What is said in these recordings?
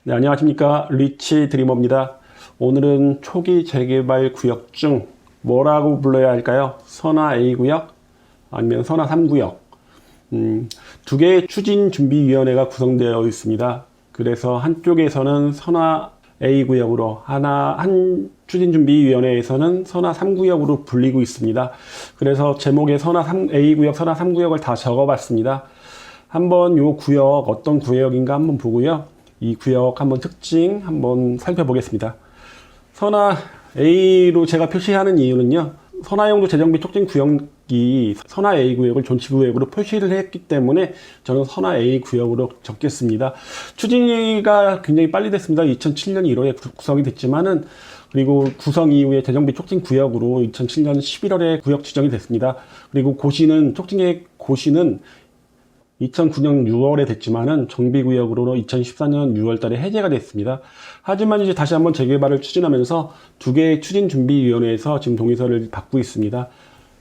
네, 안녕하십니까. 리치 드리머입니다. 오늘은 초기 재개발 구역 중 뭐라고 불러야 할까요? 선화 A구역 아니면 선화 3구역. 두 개의 추진준비위원회가 구성되어 있습니다. 그래서 한쪽에서는 선화 A구역으로 한 추진준비위원회에서는 선화 3구역으로 불리고 있습니다. 그래서 제목에 선화 A구역, 선화 3구역을 다 적어봤습니다. 한번 요 구역 어떤 구역인가 한번 보고요. 이 구역 한번 특징 한번 살펴보겠습니다. 선화 A로 제가 표시하는 이유는요. 선화용도 재정비 촉진 구역이 선화 A 구역을 존치구역으로 표시를 했기 때문에 저는 선화 A 구역으로 적겠습니다. 추진위가 굉장히 빨리 됐습니다. 2007년 1월에 구성이 됐지만은 그리고 구성 이후에 재정비 촉진 구역으로 2007년 11월에 구역 지정이 됐습니다. 그리고 촉진계획 고시는 2009년 6월에 됐지만은 정비구역으로 2014년 6월 달에 해제가 됐습니다. 하지만 이제 다시 한번 재개발을 추진하면서 두 개의 추진준비위원회에서 지금 동의서를 받고 있습니다.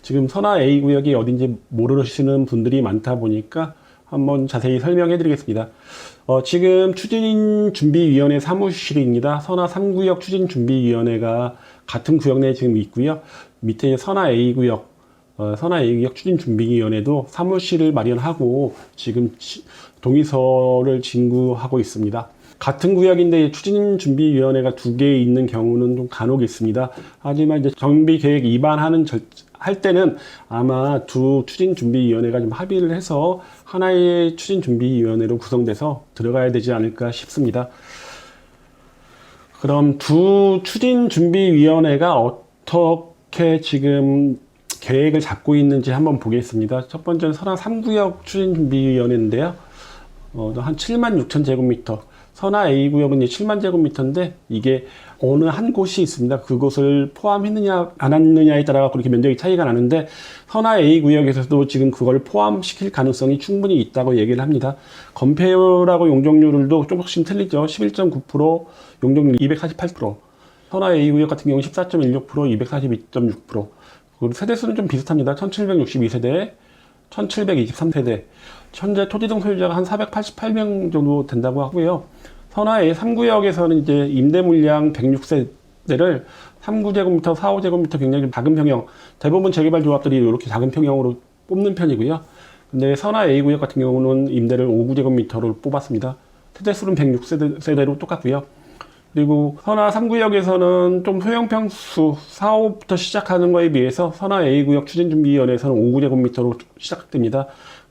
지금 선화 A구역이 어딘지 모르시는 분들이 많다 보니까 한번 자세히 설명해 드리겠습니다. 지금 추진준비위원회 사무실입니다. 선화 3구역 추진준비위원회가 같은 구역 내에 지금 있고요. 밑에 선화 A구역 선화 A구역 추진준비위원회도 사무실을 마련하고 지금 동의서를 진구하고 있습니다. 같은 구역인데 추진준비위원회가 두 개 있는 경우는 좀 간혹 있습니다. 하지만 이제 정비계획 입안하는 할 때는 아마 두 추진준비위원회가 좀 합의를 해서 하나의 추진준비위원회로 구성돼서 들어가야 되지 않을까 싶습니다. 그럼 두 추진준비위원회가 어떻게 지금 계획을 잡고 있는지 한번 보겠습니다. 첫 번째는 선화 3구역 추진준비위원회인데요. 한 76,000제곱미터. 선화 A구역은 이제 7만 제곱미터인데 이게 어느 한 곳이 있습니다. 그곳을 포함했느냐 안 했느냐에 따라 그렇게 면적이 차이가 나는데 선화 A구역에서도 지금 그걸 포함시킬 가능성이 충분히 있다고 얘기를 합니다. 건폐율하고 용적률도 조금씩 틀리죠. 11.9%, 용적률 248%. 선화 A구역 같은 경우는 14.16%, 242.6%. 그리고 세대수는 좀 비슷합니다. 1762세대, 1723세대. 현재 토지등 소유자가 한 488명 정도 된다고 하고요. 선화의 3구역에서는 이제 임대 물량 106세대를 3구제곱미터, 4호제곱미터 굉장히 작은 평형, 대부분 재개발 조합들이 이렇게 작은 평형으로 뽑는 편이고요. 근데 선화 A구역 같은 경우는 임대를 5구제곱미터로 뽑았습니다. 세대수는 106세대로 똑같고요. 그리고 선화 3구역에서는 좀 소형평수 4호부터 시작하는 거에 비해서 선화 A구역 추진준비위원회에서는 5구제곱미터로 시작됩니다.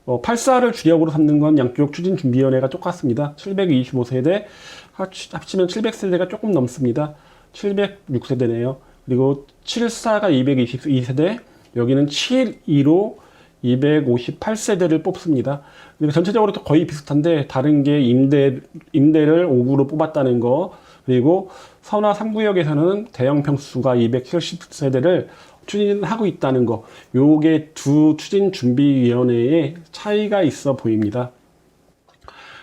8사를 주력으로 삼는 건 양쪽 추진준비위원회가 똑같습니다. 725세대, 합치면 700세대가 조금 넘습니다. 706세대네요. 그리고 7사가 222세대, 여기는 72로 258세대를 뽑습니다. 그리고 전체적으로 거의 비슷한데 다른 게 임대를 5구로 뽑았다는 거, 그리고 선화 3구역에서는 대형 평수가 270세대를 추진하고 있다는 거, 요게 두 추진준비위원회의 차이가 있어 보입니다.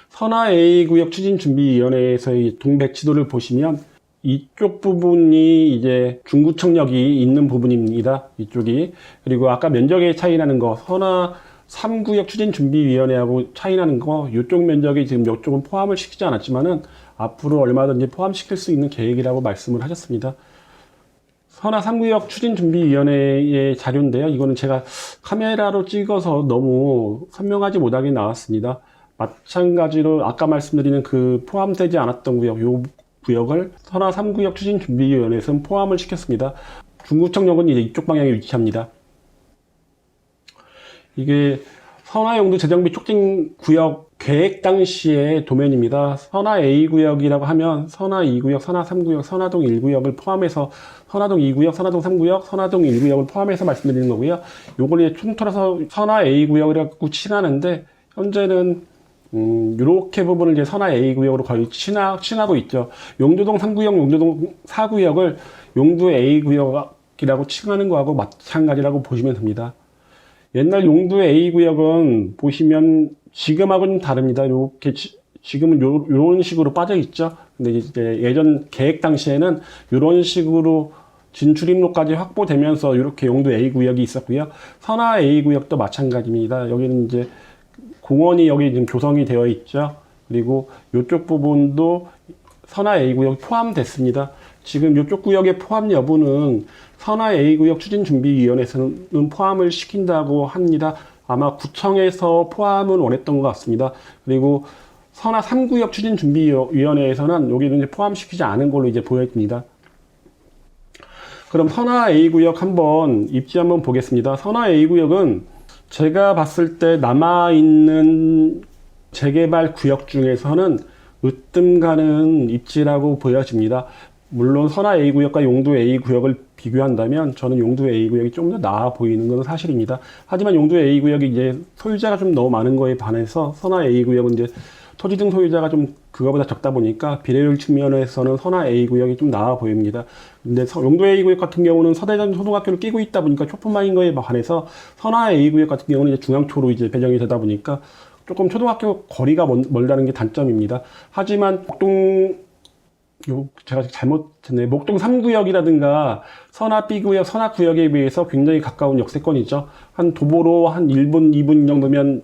선화 A구역 추진준비위원회에서의 동백지도를 보시면 이쪽 부분이 이제 중구청역이 있는 부분입니다. 이쪽이. 그리고 아까 면적의 차이 나는 거, 선화 3구역 추진준비위원회하고 차이 나는 거, 이쪽 면적이 지금 이쪽은 포함을 시키지 않았지만은 앞으로 얼마든지 포함시킬 수 있는 계획이라고 말씀을 하셨습니다. 선화 3구역 추진준비위원회의 자료인데요. 이거는 제가 카메라로 찍어서 너무 선명하지 못하게 나왔습니다. 마찬가지로 아까 말씀드리는 그 포함되지 않았던 구역, 요 구역을 선화 3구역 추진준비위원회에서는 포함을 시켰습니다. 중구청역은 이제 이쪽 방향에 위치합니다. 이게 선화용도 재정비 촉진 구역 계획 당시의 도면입니다. 선화 A구역이라고 하면 선화 2구역, 선화 3구역, 선화동 1구역을 포함해서 선화동 2구역, 선화동 3구역, 선화동 1구역을 포함해서 말씀드리는 거고요. 요걸 이제 통틀어서 선화 A구역이라고 칭하는데 현재는 이렇게 부분을 이제 선화 A구역으로 거의 칭하고 있죠. 용두동 3구역, 용두동 4구역을 용두 A구역이라고 칭하는 거하고 마찬가지라고 보시면 됩니다. 옛날 용두 A구역은 보시면 지금하고는 다릅니다. 이렇게 지금은 요런 식으로 빠져 있죠. 근데 이제 예전 계획 당시에는 이런 식으로 진출입로까지 확보되면서 이렇게 용두 A구역이 있었고요. 선화 A구역도 마찬가지입니다. 여기는 이제 공원이 여기 지금 조성이 되어 있죠. 그리고 이쪽 부분도 선화 A구역이 포함됐습니다. 지금 이쪽 구역의 포함 여부는 선화 A구역 추진준비위원회에서는 포함을 시킨다고 합니다. 아마 구청에서 포함은 원했던 것 같습니다. 그리고 선화 3구역 추진준비위원회에서는 여기는 이제 포함시키지 않은 걸로 이제 보여집니다. 그럼 선화 A구역 입지 한번 보겠습니다. 선화 A구역은 제가 봤을 때 남아있는 재개발 구역 중에서는 으뜸 가는 입지라고 보여집니다. 물론 선화 A구역과 용도 A구역을 비교한다면 저는 용도 A구역이 좀 더 나아 보이는 건 사실입니다. 하지만 용도 A구역이 이제 소유자가 좀 너무 많은 거에 반해서 선화 A구역은 이제 토지 등 소유자가 좀 그거보다 적다 보니까 비례율 측면에서는 선화 A구역이 좀 나아 보입니다. 근데 용도 A구역 같은 경우는 서대전 초등학교를 끼고 있다 보니까 초품화인 거에 반해서 선화 A구역 같은 경우는 이제 중앙초로 이제 배정이 되다 보니까 조금 초등학교 거리가 멀다는 게 단점입니다. 하지만 제가 잘못했네. 목동 3구역이라든가 선화 B구역, 선화 구역에 비해서 굉장히 가까운 역세권이죠. 한 도보로 한 1분, 2분 정도면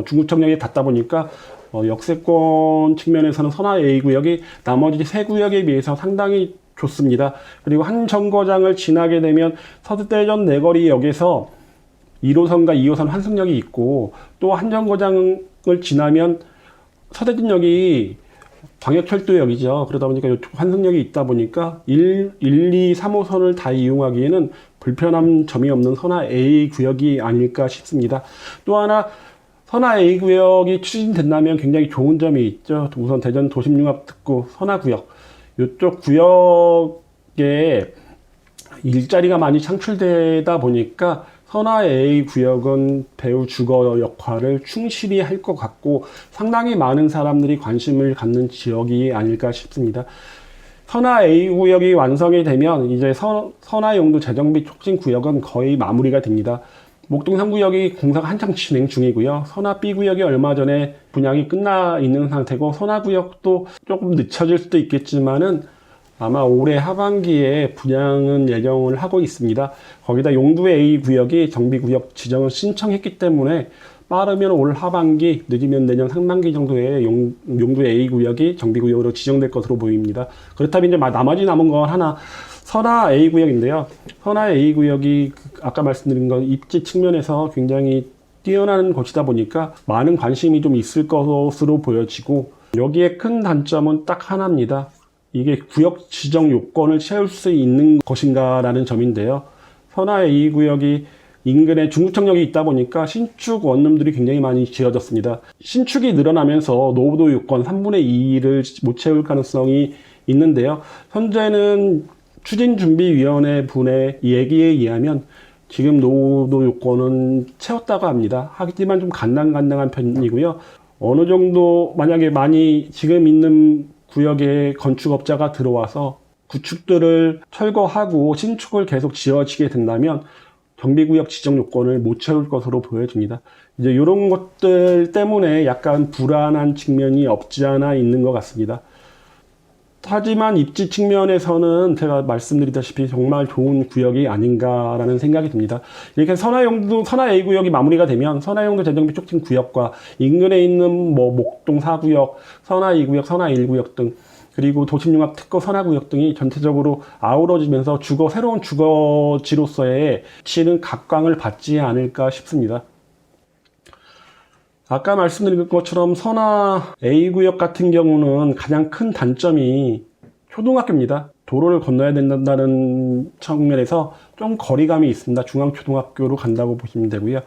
중구청역에 갔다 보니까 역세권 측면에서는 선화 A구역이 나머지 세 구역에 비해서 상당히 좋습니다. 그리고 한 정거장을 지나게 되면 서대전 내거리역에서 1호선과 2호선 환승역이 있고 또 한 정거장을 지나면 서대전역이 광역철도역이죠. 그러다 보니까 이쪽 환승역이 있다 보니까 1, 2, 3호선을 다 이용하기에는 불편한 점이 없는 선화 A구역이 아닐까 싶습니다. 또 하나 선화 A구역이 추진된다면 굉장히 좋은 점이 있죠. 우선 대전 도심융합특구 선화구역 이쪽 구역에 일자리가 많이 창출되다 보니까 선화 A구역은 배우 주거 역할을 충실히 할 것 같고 상당히 많은 사람들이 관심을 갖는 지역이 아닐까 싶습니다. 선화 A구역이 완성이 되면 이제 선화용도 재정비 촉진 구역은 거의 마무리가 됩니다. 목동 3구역이 공사가 한창 진행 중이고요. 선화 B구역이 얼마 전에 분양이 끝나 있는 상태고 선화구역도 조금 늦춰질 수도 있겠지만은 아마 올해 하반기에 분양은 예정을 하고 있습니다. 거기다 용도 A구역이 정비구역 지정을 신청했기 때문에 빠르면 올 하반기, 늦으면 내년 상반기 정도에 용도 A구역이 정비구역으로 지정될 것으로 보입니다. 그렇다면 이제 나머지 남은 건 하나 선화 A구역인데요. 선화 A구역이 아까 말씀드린 건 입지 측면에서 굉장히 뛰어난 곳이다 보니까 많은 관심이 좀 있을 것으로 보여지고 여기에 큰 단점은 딱 하나입니다. 이게 구역 지정 요건을 채울 수 있는 것인가라는 점인데요. 선화 A구역이 인근에 중구청역이 있다 보니까 신축 원룸들이 굉장히 많이 지어졌습니다. 신축이 늘어나면서 노후도 요건 3분의 2를 못 채울 가능성이 있는데요. 현재는 추진준비위원회 분의 얘기에 의하면 지금 노후도 요건은 채웠다고 합니다. 하지만 좀 간당간당한 편이고요. 어느 정도 만약에 많이 지금 있는 구역에 건축업자가 들어와서 구축들을 철거하고 신축을 계속 지어지게 된다면 정비구역 지정 요건을 못 채울 것으로 보여집니다. 이제 이런 것들 때문에 약간 불안한 측면이 없지 않아 있는 것 같습니다. 하지만 입지 측면에서는 제가 말씀드리다시피 정말 좋은 구역이 아닌가라는 생각이 듭니다. 이렇게 선화 A구역이 마무리가 되면 선화용도 재정비 촉진 구역과 인근에 있는 목동 4구역, 선화 2구역, 선화 1구역 등 그리고 도심융합 특구 선화구역 등이 전체적으로 아우러지면서 새로운 주거지로서의 치는 각광을 받지 않을까 싶습니다. 아까 말씀드린 것처럼 선화 A구역 같은 경우는 가장 큰 단점이 초등학교입니다. 도로를 건너야 된다는 측면에서 좀 거리감이 있습니다. 중앙초등학교로 간다고 보시면 되고요.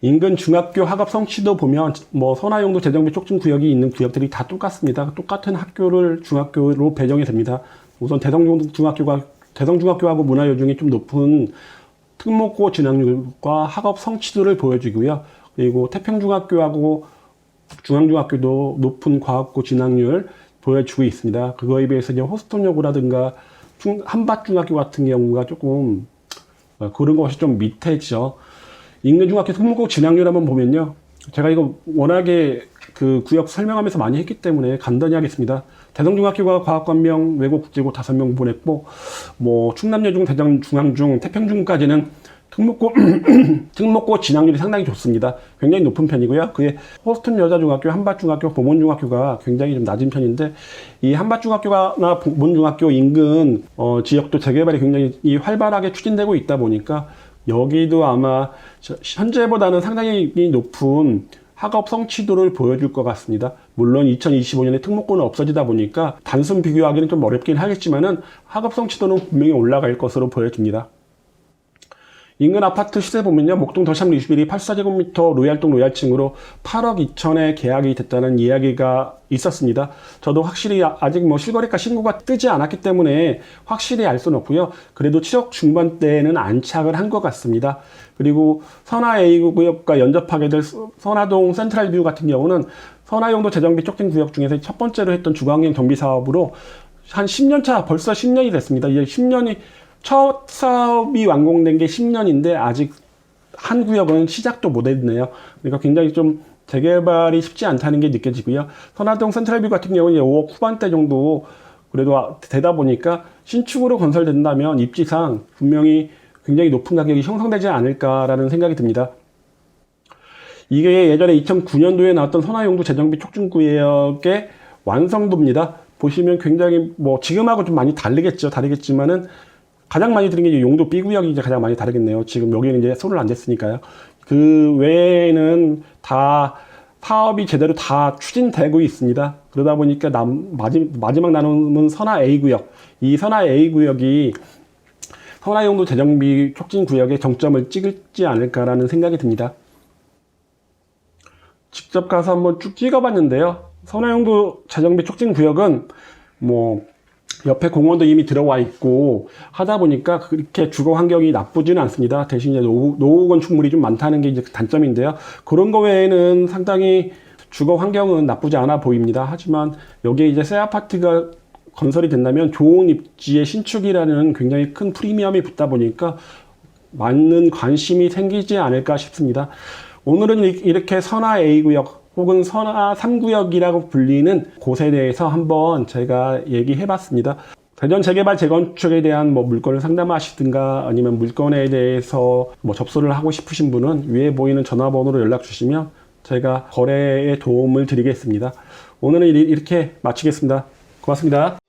인근 중학교 학업 성취도 보면 선화용도 재정비 촉진 구역이 있는 구역들이 다 똑같습니다. 똑같은 학교를 중학교로 배정이 됩니다. 우선 대성중학교하고 문화여중이 좀 높은 특목고 진학률과 학업 성취도를 보여주고요. 그리고 태평중학교하고 중앙중학교도 높은 과학고 진학률 보여주고 있습니다. 그거에 비해서 이제 호스톤여고라든가 한밭중학교 같은 경우가 조금 그런 것이 좀 밑에죠. 인근 중학교 특목고 진학률 한번 보면요. 제가 이거 워낙에 그 구역 설명하면서 많이 했기 때문에 간단히 하겠습니다. 대성중학교가 과학관명, 외고국제고 5명 보냈고, 충남여중, 대전중앙중, 태평중까지는 특목고 진학률이 상당히 좋습니다. 굉장히 높은 편이고요. 그게 호스턴 여자중학교, 한밭중학교, 보문중학교가 굉장히 좀 낮은 편인데, 이 한밭중학교나 보문중학교 인근 지역도 재개발이 굉장히 활발하게 추진되고 있다 보니까 여기도 아마 현재보다는 상당히 높은 학업 성취도를 보여줄 것 같습니다. 물론 2025년에 특목고는 없어지다 보니까 단순 비교하기는 좀 어렵긴 하겠지만은 학업 성취도는 분명히 올라갈 것으로 보여집니다. 인근 아파트 시세 보면요, 목동 더샵 리슈빌이 84제곱미터 로얄동 로얄층으로 8억 2천에 계약이 됐다는 이야기가 있었습니다. 저도 확실히 아직 뭐 실거래가 신고가 뜨지 않았기 때문에 확실히 알 수는 없고요. 그래도 7억 중반대에는 안착을 한 것 같습니다. 그리고 선화 A구역과 연접하게 될 선화동 센트럴뷰 같은 경우는 선화용도 재정비 촉진 구역 중에서 첫 번째로 했던 주거환경 정비 사업으로 한 10년 차, 벌써 10년이 됐습니다. 이제 10년이 첫 사업이 완공된 게 10년인데 아직 한 구역은 시작도 못 했네요. 그러니까 굉장히 좀 재개발이 쉽지 않다는 게 느껴지고요. 선화동 센트럴뷰 같은 경우는 5억 후반대 정도 그래도 되다 보니까 신축으로 건설된다면 입지상 분명히 굉장히 높은 가격이 형성되지 않을까라는 생각이 듭니다. 이게 예전에 2009년도에 나왔던 선화용도 재정비 촉진구역의 완성도입니다. 보시면 굉장히 뭐 지금하고 좀 많이 다르겠지만은 가장 많이 들은 게 용도 B구역이 이제 가장 많이 다르겠네요. 지금 여기는 이제 손을 안 댔으니까요. 그 외에는 다 사업이 제대로 다 추진되고 있습니다. 그러다 보니까 마지막 남은 선화 A구역. 이 선화 A구역이 선화용도 재정비 촉진구역의 정점을 찍을지 않을까라는 생각이 듭니다. 직접 가서 한번 쭉 찍어봤는데요. 선화용도 재정비 촉진구역은 뭐 옆에 공원도 이미 들어와 있고 하다 보니까 그렇게 주거 환경이 나쁘지는 않습니다. 대신 이제 노후 건축물이 좀 많다는 게 이제 단점인데요. 그런 거 외에는 상당히 주거 환경은 나쁘지 않아 보입니다. 하지만 여기에 이제 새 아파트가 건설이 된다면 좋은 입지의 신축이라는 굉장히 큰 프리미엄이 붙다 보니까 많은 관심이 생기지 않을까 싶습니다. 오늘은 이렇게 선화 A구역 혹은 선화 3구역이라고 불리는 곳에 대해서 한번 제가 얘기해 봤습니다. 대전 재개발 재건축에 대한 뭐 물건을 상담하시든가 아니면 물건에 대해서 뭐 접수를 하고 싶으신 분은 위에 보이는 전화번호로 연락 주시면 제가 거래에 도움을 드리겠습니다. 오늘은 이렇게 마치겠습니다. 고맙습니다.